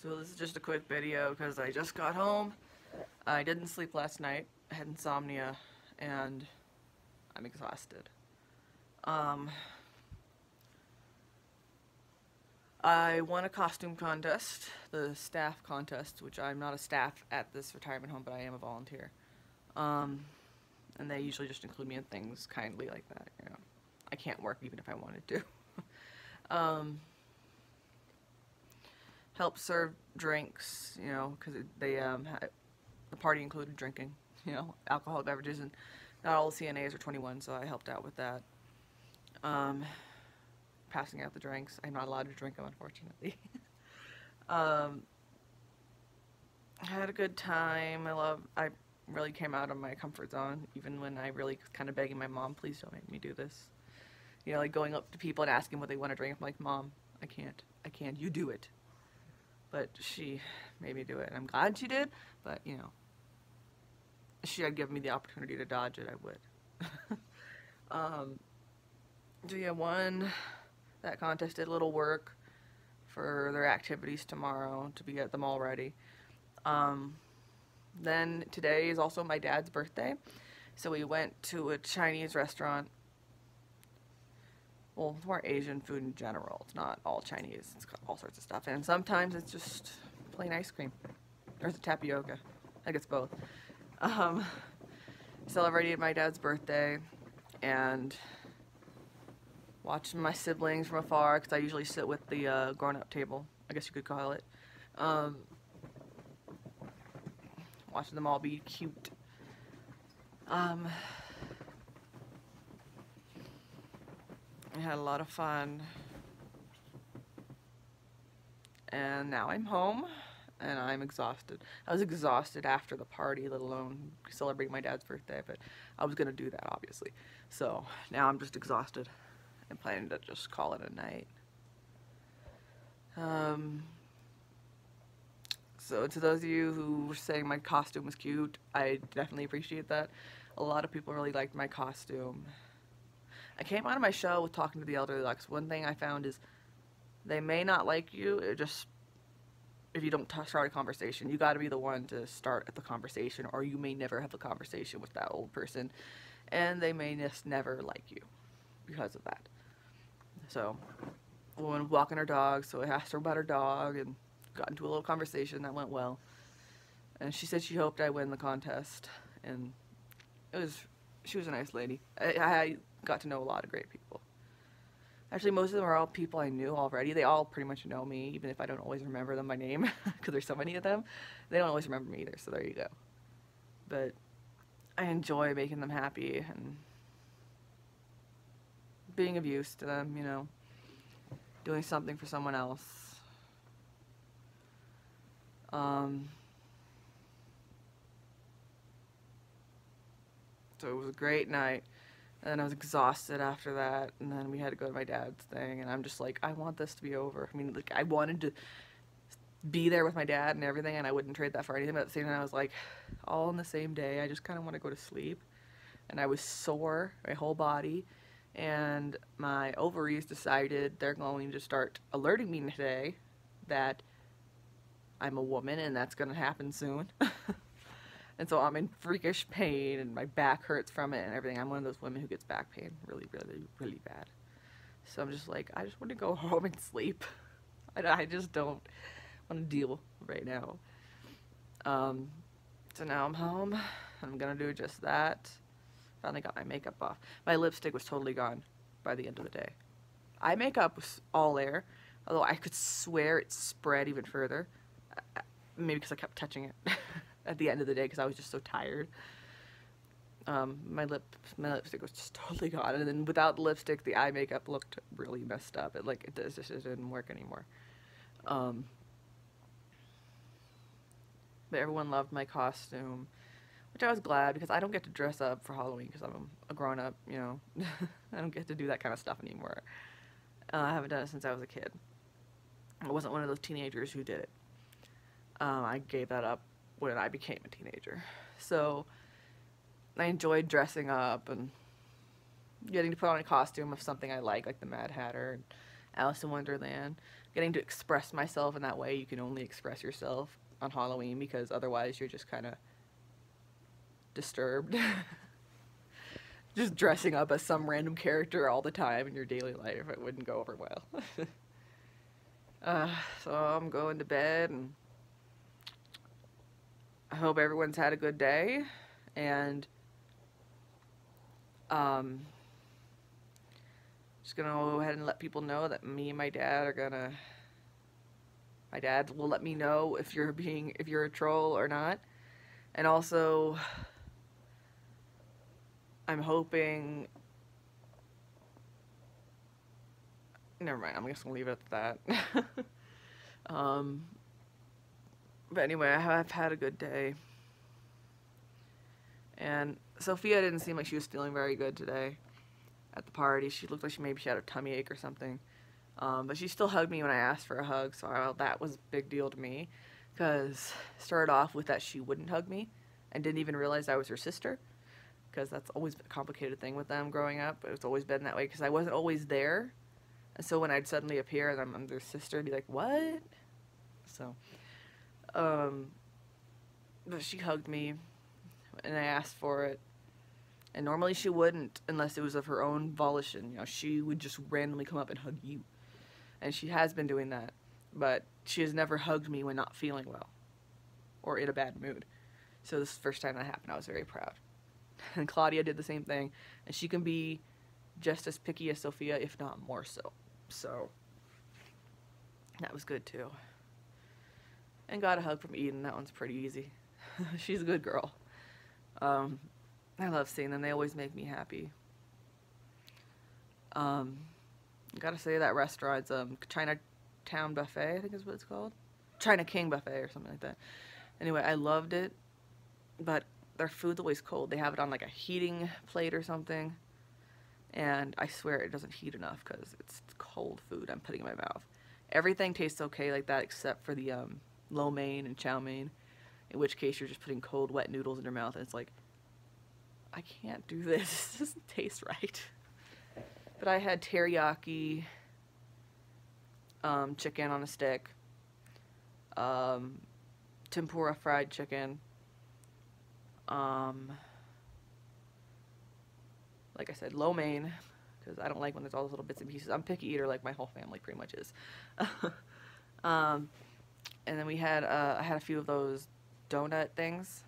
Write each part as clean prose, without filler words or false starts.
So this is just a quick video because I just got home. I didn't sleep last night. I had insomnia and I'm exhausted. I won a costume contest, the staff contest, which I'm not a staff at this retirement home, but I am a volunteer. And they usually just include me in things kindly like that, you know. I can't work even if I wanted to. Help serve drinks, you know, because they the party included drinking, you know, alcoholic beverages, and not all the CNAs are 21, so I helped out with that. Passing out the drinks. I'm not allowed to drink them, unfortunately. I had a good time. I really came out of my comfort zone, even when I really was kind of begging my mom, please don't make me do this. You know, like going up to people and asking what they want to drink. I'm like, Mom, I can't, you do it. But she made me do it, and I'm glad she did, but, you know, if she had given me the opportunity to dodge it, I would. So yeah, won that contest, did a little work for their activities tomorrow to get them all ready. Then today is also my dad's birthday, so we went to a Chinese restaurant. Well, it's more Asian food in general. It's not all Chinese. It's got all sorts of stuff. And sometimes it's just plain ice cream. Or the tapioca. I guess both. Celebrated my dad's birthday and watching my siblings from afar, because I usually sit with the grown-up table, I guess you could call it. Watching them all be cute. I had a lot of fun, and now I'm home, and I'm exhausted. I was exhausted after the party, let alone celebrating my dad's birthday, but I was gonna do that, obviously. So now I'm just exhausted and planning to just call it a night. So to those of you who were saying my costume was cute, I definitely appreciate that. A lot of people really liked my costume. I came out of my show with talking to the elderly, because one thing I found is they may not like you, if you don't start a conversation. You got to be the one to start the conversation, or you may never have a conversation with that old person, and they may just never like you because of that. So, a woman walking her dog, so I asked her about her dog, and got into a little conversation that went well. And she said she hoped I win the contest, and she was a nice lady. I got to know a lot of great people. Actually, most of them are all people I knew already. They all pretty much know me, even if I don't always remember them by name, because there's so many of them. They don't always remember me either, so there you go. But I enjoy making them happy and being of use to them, you know, doing something for someone else. So it was a great night. And then I was exhausted after that, and then we had to go to my dad's thing, and I'm just like, I want this to be over. I mean, like, I wanted to be there with my dad and everything, and I wouldn't trade that for anything, but at the same time, I was like, all in the same day, I just kind of want to go to sleep. And I was sore, my whole body, and my ovaries decided they're going to start alerting me today that I'm a woman, and that's going to happen soon. And so I'm in freakish pain, and my back hurts from it and everything. I'm one of those women who gets back pain really, really, really bad. So I'm just like, I just want to go home and sleep. I just don't want to deal right now. So now I'm home. I'm going to do just that. Finally got my makeup off. My lipstick was totally gone by the end of the day. Eye makeup was all there, although I could swear it spread even further. Maybe because I kept touching it. At the end of the day, because I was just so tired. My lipstick was just totally gone, and then without the lipstick, the eye makeup looked really messed up. It just didn't work anymore. But everyone loved my costume, which I was glad, because I don't get to dress up for Halloween because I'm a grown-up, you know. I don't get to do that kind of stuff anymore. I haven't done it since I was a kid. I wasn't one of those teenagers who did it. I gave that up when I became a teenager. So I enjoyed dressing up and getting to put on a costume of something I like the Mad Hatter and Alice in Wonderland. getting to express myself in that way. You can only express yourself on Halloween because otherwise you're just kind of disturbed. Just dressing up as some random character all the time in your daily life, it wouldn't go over well. So I'm going to bed, and I hope everyone's had a good day, and just gonna go ahead and let people know that me and my dad are gonna, my dad will let me know if you're a troll or not. And also, I'm hoping, never mind, I'm just gonna leave it at that. But anyway, I've had a good day. And Sophia didn't seem like she was feeling very good today at the party. She looked like maybe she had a tummy ache or something. But she still hugged me when I asked for a hug, so that was a big deal to me. Because it started off with that she wouldn't hug me and didn't even realize I was her sister. Because that's always been a complicated thing with them growing up. It's always been that way because I wasn't always there. And so when I'd suddenly appear and I'm their sister, I'd be like, what? So, but she hugged me and I asked for it. And normally she wouldn't unless it was of her own volition. You know, she would just randomly come up and hug you. And she has been doing that. But she has never hugged me when not feeling well or in a bad mood. So this is the first time that happened. I was very proud. And Claudia did the same thing. And she can be just as picky as Sophia, if not more so. So that was good too. And got a hug from Eden. That one's pretty easy. She's a good girl. I love seeing them. They always make me happy. Gotta say that restaurant's Chinatown Buffet, I think is what it's called. China King Buffet or something like that. Anyway, I loved it, but their food's always cold. They have it on like a heating plate or something, and I swear it doesn't heat enough because it's cold food I'm putting in my mouth. Everything tastes okay like that except for the lo mein and chow mein, in which case you're just putting cold, wet noodles in your mouth, and it's like, I can't do this. It doesn't taste right. But I had teriyaki chicken on a stick, tempura fried chicken, like I said, lo mein, because I don't like when there's all those little bits and pieces. I'm a picky eater like my whole family pretty much is. And then we had, I had a few of those donut things.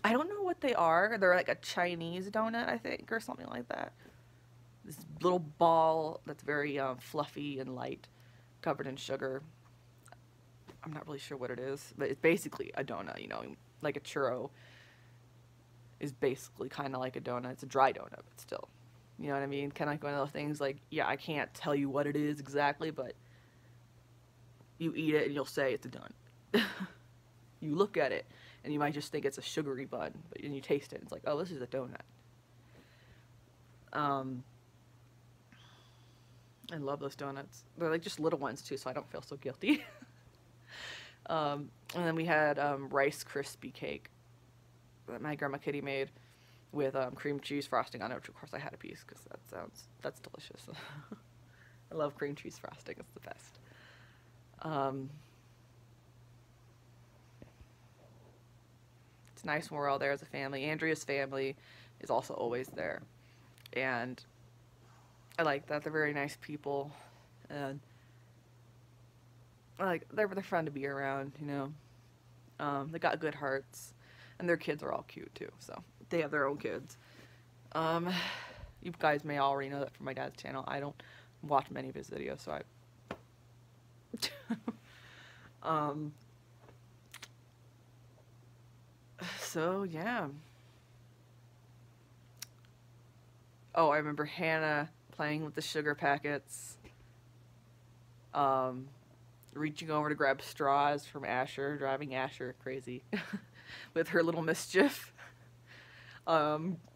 I don't know what they are. They're like a Chinese donut, I think, or something like that. This little ball that's very fluffy and light, covered in sugar. I'm not really sure what it is, but it's basically a donut, you know, like a churro is basically kind of like a donut. It's a dry donut, but still. You know what I mean? Kind of like one of those things like, yeah, I can't tell you what it is exactly, but you eat it and you'll say it's a donut. You look at it and you might just think it's a sugary bun, but when you taste it, it's like, oh, this is a donut. I love those donuts. They're like just little ones too, so I don't feel so guilty. And then we had Rice Krispie cake that my grandma Kitty made with cream cheese frosting on it, which of course I had a piece because that's delicious. I love cream cheese frosting. It's the best. It's nice when we're all there as a family. Andrea's family is also always there, and I like that. They're very nice people, and they're fun to be around. You know, they got good hearts, and their kids are all cute too. So they have their own kids. You guys may already know that from my dad's channel. I don't watch many of his videos, so so yeah. Oh, I remember Hannah playing with the sugar packets, reaching over to grab straws from Asher, driving Asher crazy with her little mischief,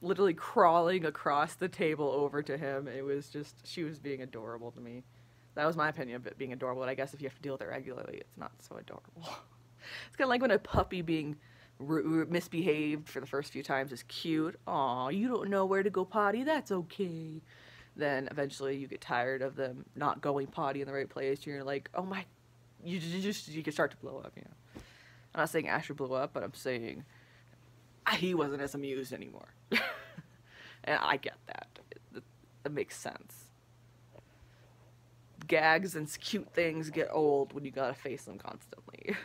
literally crawling across the table over to him. It was just, she was being adorable to me. That was my opinion of it being adorable, and I guess if you have to deal with it regularly, it's not so adorable. It's kind of like when a puppy being misbehaved for the first few times is cute. Aw, you don't know where to go potty, that's okay. then eventually you get tired of them not going potty in the right place. You're like, oh my, you can start to blow up. I'm not saying Asher blew up, but I'm saying he wasn't as amused anymore. And I get that. It makes sense. Gags and cute things get old when you gotta face them constantly.